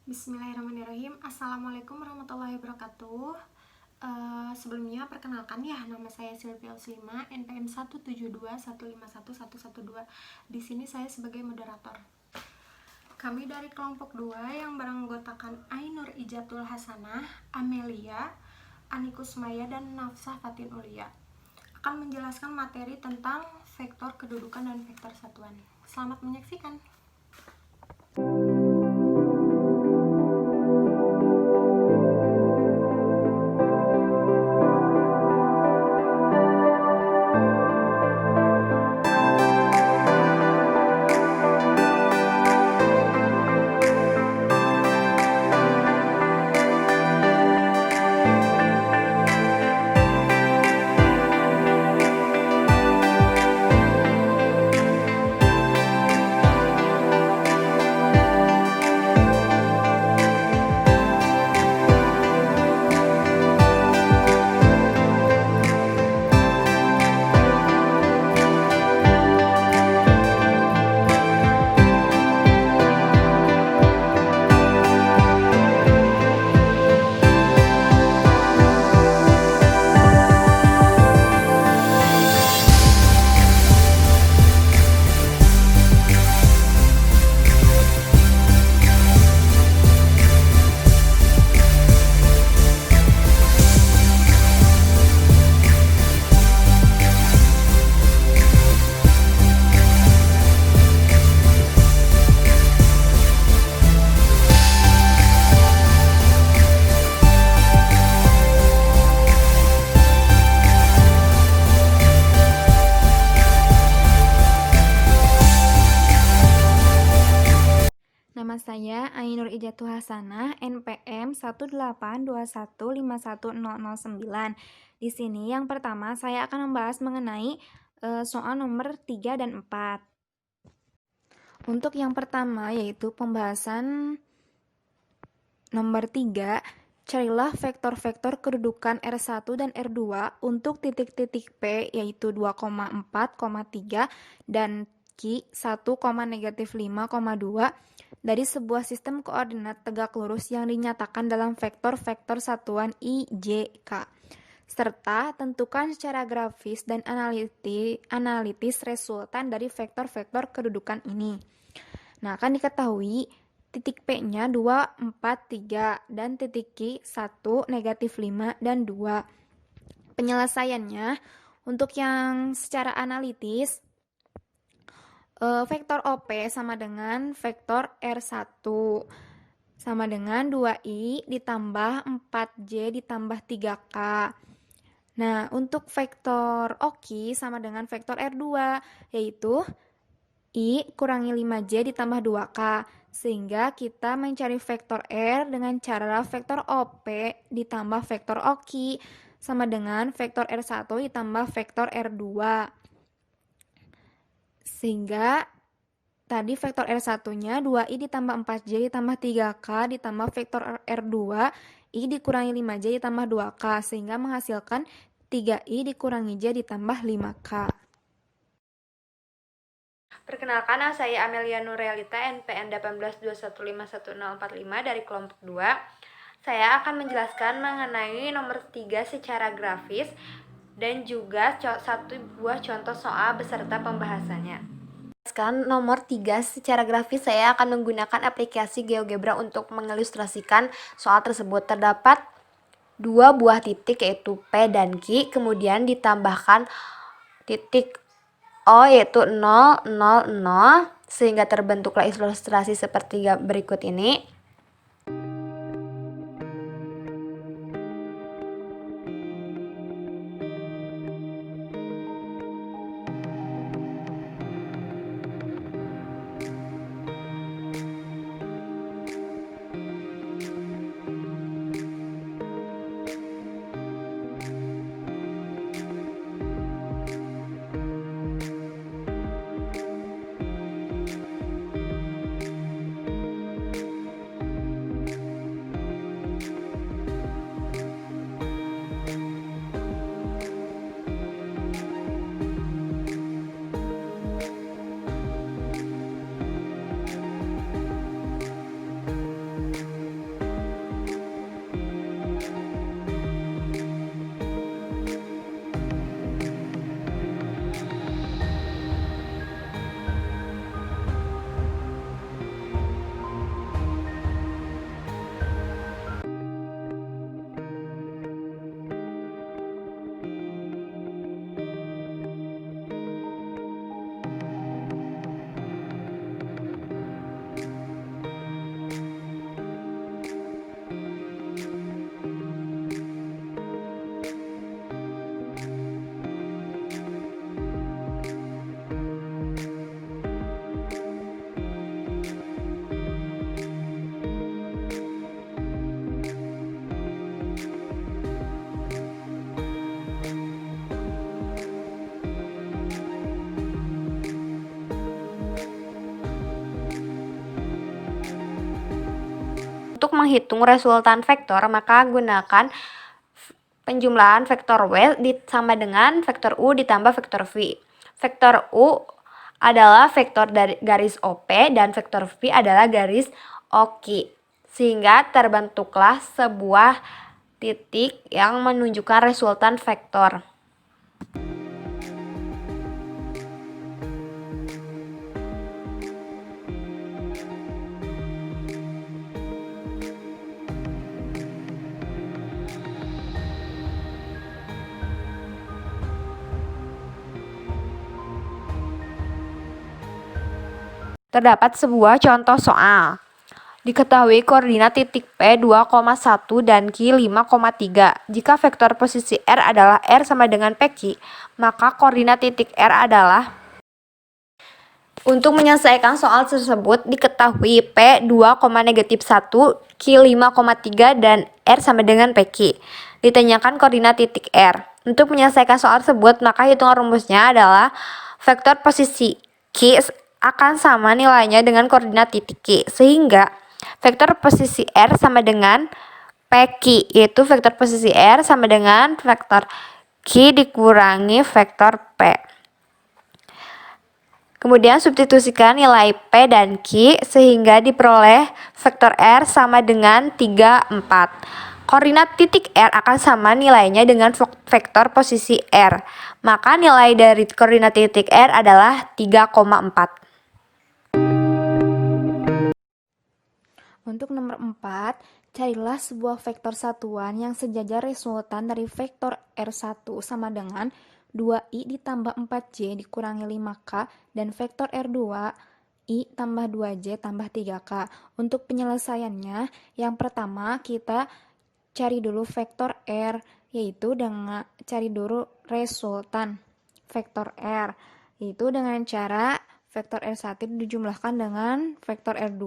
Bismillahirrahmanirrahim. Assalamualaikum warahmatullahi wabarakatuh. Sebelumnya perkenalkan ya, nama saya Sylvia Uslima, NPM 172151112. Di sini saya sebagai moderator. Kami dari kelompok 2 yang beranggotakan Ainur Ijatul Hasanah, Amelia, Anikus Maya, dan Nafsah Fatin Ulia akan menjelaskan materi tentang vektor kedudukan dan vektor satuan. Selamat menyaksikan. Nama saya Ainur Ijatul Hasanah, NPM 182151009. Di sini yang pertama saya akan membahas mengenai soal nomor 3 dan 4. Untuk yang pertama yaitu pembahasan nomor 3, carilah vektor-vektor kedudukan R1 dan R2 untuk titik-titik P yaitu 2,4,3 dan Q 1,-5,2 dari sebuah sistem koordinat tegak lurus yang dinyatakan dalam vektor-vektor satuan I, J, K. Serta tentukan secara grafis dan analitis resultan dari vektor-vektor kedudukan ini. Nah, akan diketahui titik P-nya 2, 4, 3 dan titik Q 1, -5 dan 2. Penyelesaiannya untuk yang secara analitis vektor OP sama dengan vektor R1 sama dengan 2I ditambah 4J ditambah 3K. Nah, untuk vektor OQ sama dengan vektor R2 yaitu I kurangi 5J ditambah 2K. Sehingga kita mencari vektor R dengan cara vektor OP ditambah vektor OQ sama dengan vektor R1 ditambah vektor R2. Sehingga tadi vektor R1-nya 2I ditambah 4J ditambah 3K ditambah vektor R2 I dikurangi 5J ditambah 2K sehingga menghasilkan 3I dikurangi J ditambah 5K. Perkenalkan, nama saya Amelia Nurrealita, NPM 182151045 dari kelompok 2. Saya akan menjelaskan mengenai nomor 3 secara grafis dan juga satu buah contoh soal beserta pembahasannya. Sekarang nomor 3 secara grafis saya akan menggunakan aplikasi GeoGebra untuk mengilustrasikan soal tersebut. Terdapat dua buah titik yaitu P dan Q, kemudian ditambahkan titik O yaitu 0, 0, 0 sehingga terbentuklah ilustrasi seperti berikut ini. untuk menghitung resultan vektor, maka gunakan penjumlahan vektor W sama dengan vektor U ditambah vektor V. Vektor U adalah vektor dari garis OP dan vektor V adalah garis OQ. Sehingga terbentuklah sebuah titik yang menunjukkan resultan vektor. Terdapat sebuah contoh soal. Diketahui koordinat titik P 2,1 dan Q 5,3. Jika vektor posisi R adalah R sama dengan PQ, maka koordinat titik R adalah. Untuk menyelesaikan soal tersebut, diketahui P 2,-1, Q 5,3, dan R sama dengan PQ. Ditanyakan koordinat titik R. Untuk menyelesaikan soal tersebut, maka hitungan rumusnya adalah vektor posisi Q akan sama nilainya dengan koordinat titik Q, sehingga vektor posisi R sama dengan PQ, yaitu vektor posisi R sama dengan vektor Q dikurangi vektor P. Kemudian substitusikan nilai P dan Q sehingga diperoleh vektor R sama dengan 3, 4. Koordinat titik R akan sama nilainya dengan vektor posisi R. Maka nilai dari koordinat titik R adalah 3,4. Untuk nomor 4, carilah sebuah vektor satuan yang sejajar resultan dari vektor R1 sama dengan 2i ditambah 4j dikurangi 5k dan vektor R2 i tambah 2j tambah 3k. Untuk penyelesaiannya, yang pertama kita cari dulu vektor R, yaitu dengan cari dulu resultan vektor R, yaitu dengan cara vektor R1 dijumlahkan dengan vektor R2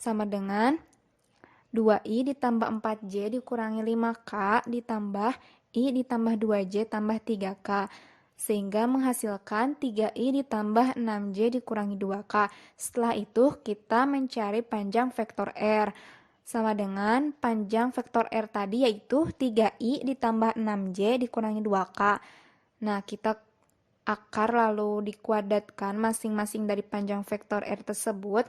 sama dengan 2i ditambah 4j dikurangi 5k ditambah i ditambah 2j tambah 3k, sehingga menghasilkan 3i ditambah 6j dikurangi 2k. Setelah itu kita mencari panjang vektor R, sama dengan panjang vektor R tadi yaitu 3i ditambah 6j dikurangi 2k. Nah, kita akar lalu dikuadratkan masing-masing dari panjang vektor R tersebut,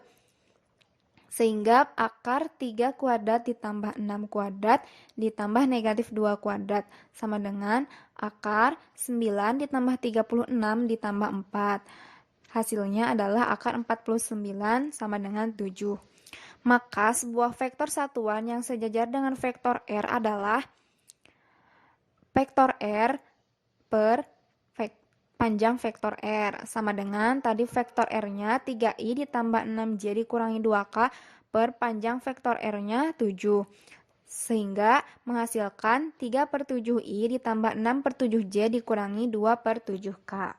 sehingga akar 3 kuadrat ditambah 6 kuadrat ditambah negatif 2 kuadrat sama dengan akar 9 ditambah 36 ditambah 4. Hasilnya adalah akar 49 sama dengan 7. Maka sebuah vektor satuan yang sejajar dengan vektor R adalah vektor R per panjang vektor R sama dengan tadi vektor R-nya 3i ditambah 6j dikurangi 2k per panjang vektor R-nya 7, sehingga menghasilkan 3/7i ditambah 6/7j dikurangi 2/7k.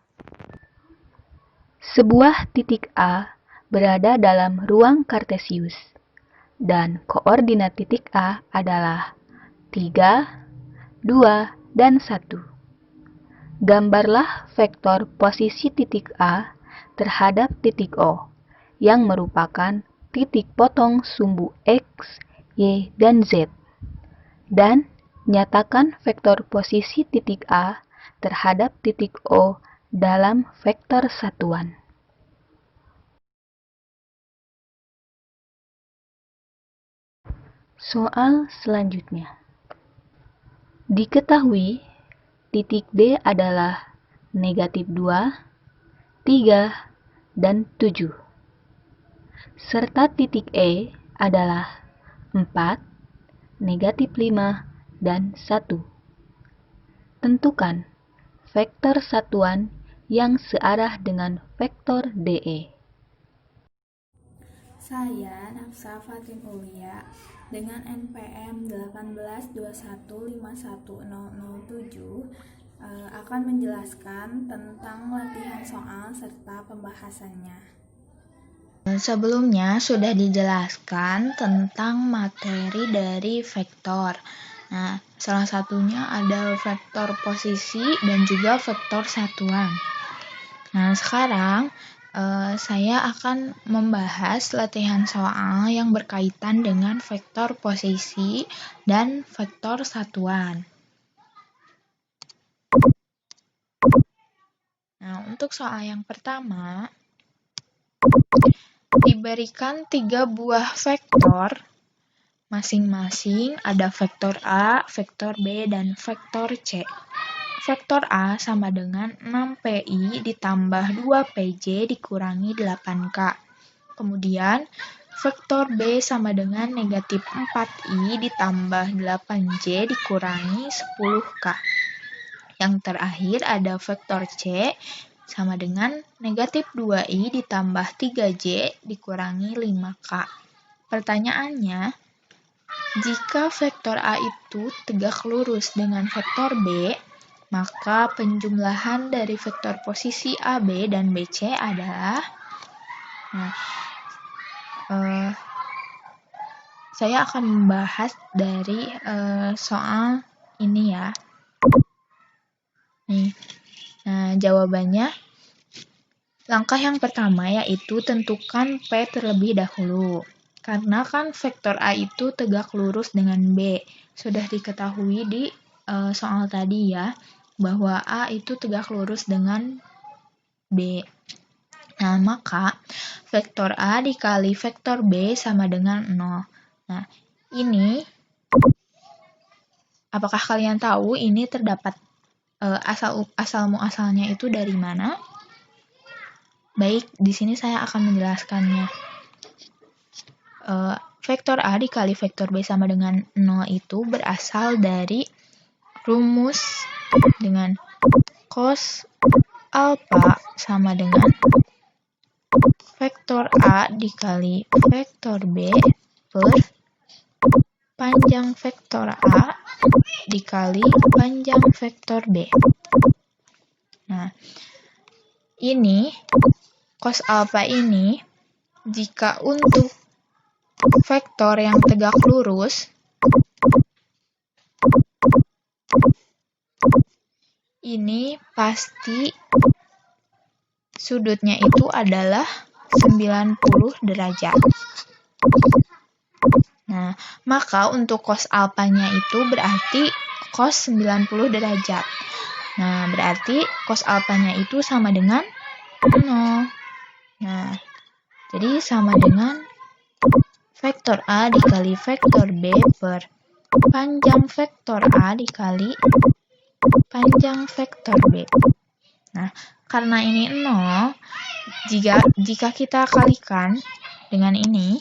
Sebuah titik A berada dalam ruang kartesius dan koordinat titik A adalah 3, 2, dan 1. Gambarlah vektor posisi titik A terhadap titik O, yang merupakan titik potong sumbu X, Y, dan Z. Dan nyatakan vektor posisi titik A terhadap titik O dalam vektor satuan. Soal selanjutnya. Diketahui titik D adalah negatif 2, 3, dan 7. Serta titik E adalah 4, negatif 5, dan 1. Tentukan vektor satuan yang searah dengan vektor DE. Saya, Nafsa Fatin Ulia, dengan NPM 182151007 akan menjelaskan tentang latihan soal serta pembahasannya. Sebelumnya sudah dijelaskan tentang materi dari vektor. Nah, salah satunya ada vektor posisi dan juga vektor satuan. Nah, sekarang saya akan membahas latihan soal yang berkaitan dengan vektor posisi dan vektor satuan. Nah, untuk soal yang pertama, diberikan 3 buah vektor, masing-masing ada vektor A, vektor B, dan vektor C. Vektor A sama dengan 6PI ditambah 2PJ dikurangi 8K. Kemudian, vektor B sama dengan negatif 4I ditambah 8J dikurangi 10K. Yang terakhir ada vektor C sama dengan negatif 2I ditambah 3J dikurangi 5K. Pertanyaannya, jika vektor A itu tegak lurus dengan vektor B, maka penjumlahan dari vektor posisi AB dan BC adalah, saya akan membahas dari soal ini ya. Nah, jawabannya, langkah yang pertama yaitu tentukan P terlebih dahulu. Karena kan vektor A itu tegak lurus dengan B. Sudah diketahui di soal tadi ya, bahwa A itu tegak lurus dengan B. Nah, maka vektor A dikali vektor B sama dengan 0. Nah, ini, apakah kalian tahu ini terdapat asal-muasalnya itu dari mana? Baik, di sini saya akan menjelaskannya. Vektor A dikali vektor B sama dengan 0 itu berasal dari rumus dengan cos alfa sama dengan vektor A dikali vektor B per panjang vektor A dikali panjang vektor B. Nah, ini cos alfa ini jika untuk vektor yang tegak lurus, ini pasti sudutnya itu adalah 90 derajat. Nah, maka untuk cos alfanya itu berarti cos 90 derajat. Nah, berarti cos alfanya itu sama dengan 0. Nah, jadi sama dengan vektor A dikali vektor B per panjang vektor A dikali panjang vektor B. Nah, karena ini 0, jika kita kalikan dengan ini,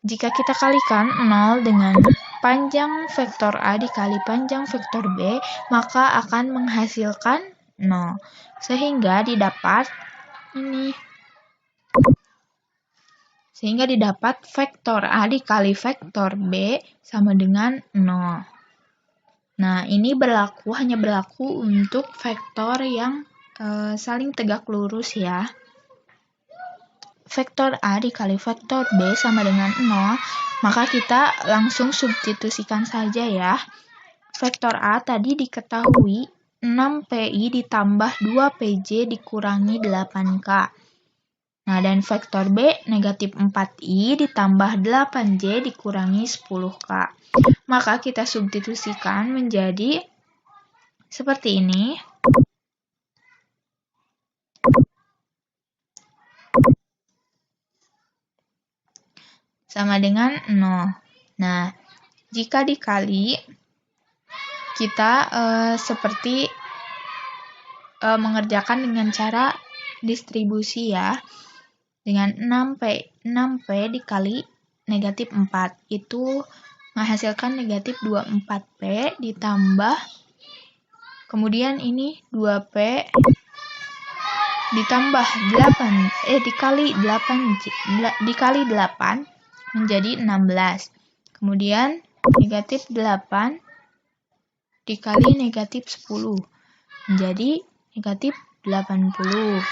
jika kita kalikan 0 dengan panjang vektor A dikali panjang vektor B, maka akan menghasilkan 0. Sehingga didapat ini. Sehingga didapat vektor A dikali vektor B sama dengan 0. Nah, ini hanya berlaku untuk vektor yang saling tegak lurus ya. Vektor A dikali vektor B sama dengan 0, maka kita langsung substitusikan saja ya. Vektor A tadi diketahui 6PI ditambah 2PJ dikurangi 8K. Nah, dan vektor B negatif 4I ditambah 8J dikurangi 10K. Maka kita substitusikan menjadi seperti ini. Sama dengan 0. Nah, jika dikali, kita seperti mengerjakan dengan cara distribusi ya. Dengan 6P dikali negatif 4. Itu menghasilkan negatif 24P ditambah, kemudian ini 2P ditambah 8 dikali 8 menjadi 16. Kemudian negatif 8 dikali negatif 10 menjadi negatif 80.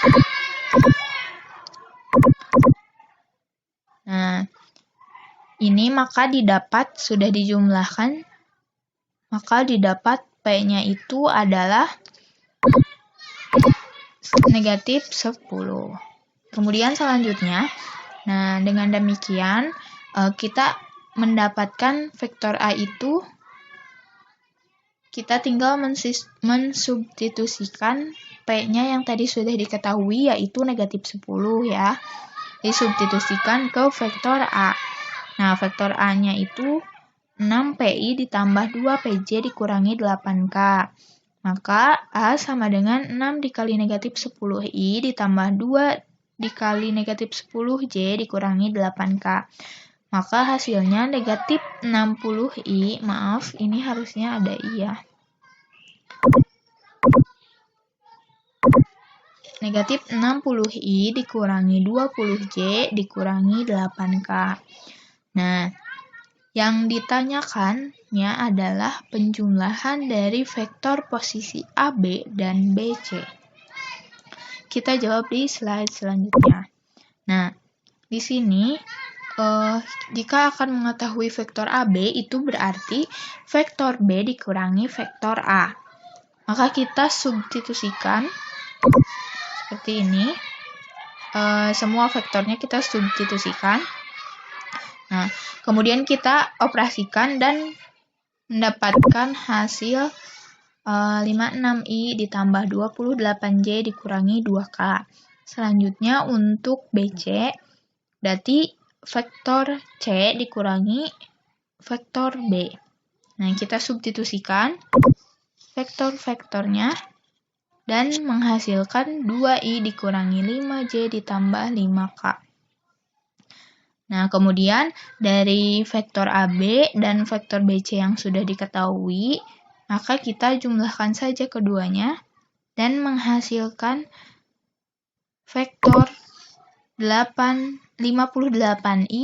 Nah, ini maka didapat, sudah dijumlahkan, maka didapat P-nya itu adalah negatif 10. Kemudian selanjutnya, nah dengan demikian kita mendapatkan vektor A itu, kita tinggal mensubstitusikan P-nya yang tadi sudah diketahui yaitu negatif 10 ya. Disubstitusikan ke vektor A. Nah, vektor A-nya itu 6PI ditambah 2PJ dikurangi 8K. Maka A sama dengan 6 dikali negatif 10I ditambah 2 dikali negatif 10J dikurangi 8K. Maka hasilnya negatif 60I. Maaf, ini harusnya ada I ya. Negatif 60I dikurangi 20J dikurangi 8K. Nah, yang ditanyakannya adalah penjumlahan dari vektor posisi AB dan BC. Kita jawab di slide selanjutnya. Nah, di sini jika akan mengetahui vektor AB itu berarti vektor B dikurangi vektor A. Maka kita substitusikan seperti ini. Semua vektornya kita substitusikan. Nah, kemudian kita operasikan dan mendapatkan hasil 56I ditambah 28J dikurangi 2K. Selanjutnya untuk BC, berarti vektor C dikurangi vektor B. Nah, kita substitusikan vektor-vektornya dan menghasilkan 2I dikurangi 5J ditambah 5K. Nah, kemudian dari vektor AB dan vektor BC yang sudah diketahui, maka kita jumlahkan saja keduanya dan menghasilkan vektor 58I,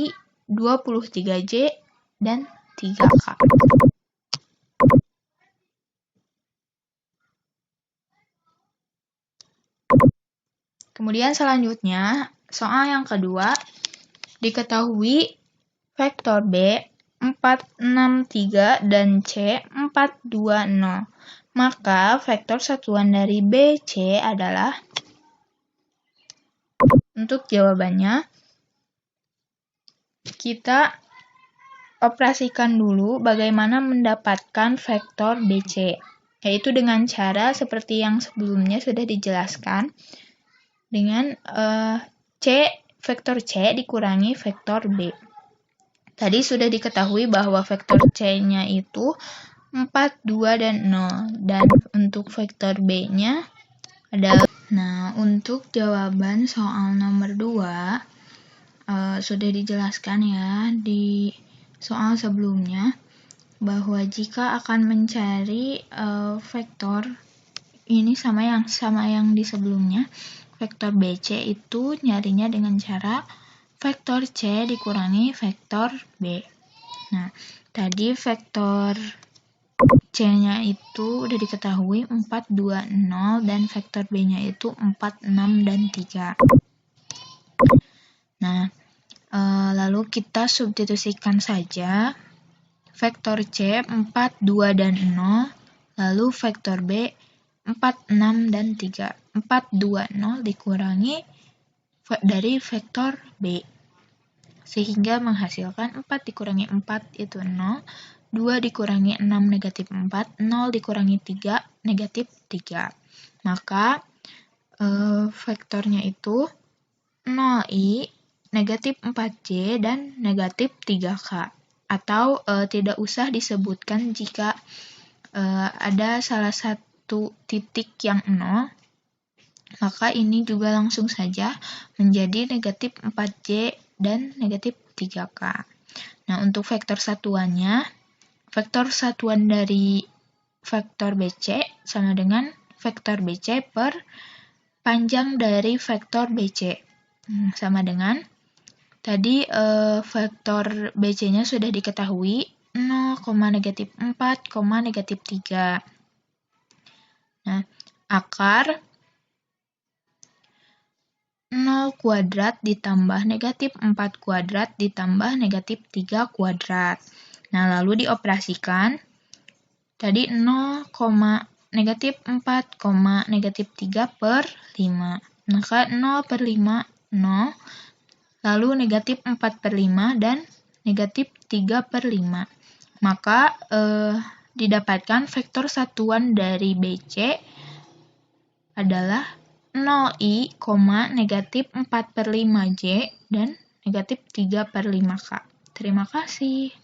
23J, dan 3K. Kemudian selanjutnya, soal yang kedua, diketahui vektor B 463 dan C 420. Maka vektor satuan dari BC adalah, untuk jawabannya, kita operasikan dulu bagaimana mendapatkan vektor BC, yaitu dengan cara seperti yang sebelumnya sudah dijelaskan, dengan vektor C dikurangi vektor B. Tadi sudah diketahui bahwa vektor C-nya itu 4, 2, dan 0. Dan untuk vektor B-nya adalah, nah, untuk jawaban soal nomor 2, sudah dijelaskan ya di soal sebelumnya, bahwa jika akan mencari vektor, ini sama yang di sebelumnya, vektor BC itu nyarinya dengan cara vektor C dikurangi vektor B. Nah, tadi vektor C-nya itu udah diketahui 4, 2, 0, dan vektor B-nya itu 4, 6, dan 3. Nah, lalu kita substitusikan saja vektor C 4, 2, dan 0, lalu vektor B 4, 6, dan 3. 4, 2, 0 dikurangi dari vektor B. Sehingga menghasilkan 4 dikurangi 4 itu 0, 2 dikurangi 6 negatif 4, 0 dikurangi 3 negatif 3. Maka vektornya itu 0i, negatif 4j, dan negatif 3k. Atau tidak usah disebutkan jika ada salah satu titik yang 0, maka ini juga langsung saja menjadi negatif 4j dan negatif 3k. Nah, untuk vektor satuannya, vektor satuan dari vektor BC sama dengan vektor BC per panjang dari vektor BC. Sama dengan tadi vektor BC-nya sudah diketahui 0, negatif 4, negatif 3. Nah, akar 0 kuadrat ditambah negatif 4 kuadrat ditambah negatif 3 kuadrat. Nah, lalu dioperasikan. Tadi 0, negatif 4, negatif 3 per 5. Maka 0 per 5, 0. Lalu negatif 4 per 5 dan negatif 3 per 5. Maka didapatkan vektor satuan dari BC adalah 0i, negatif 4 per 5J dan negatif 3 per 5K. Terima kasih.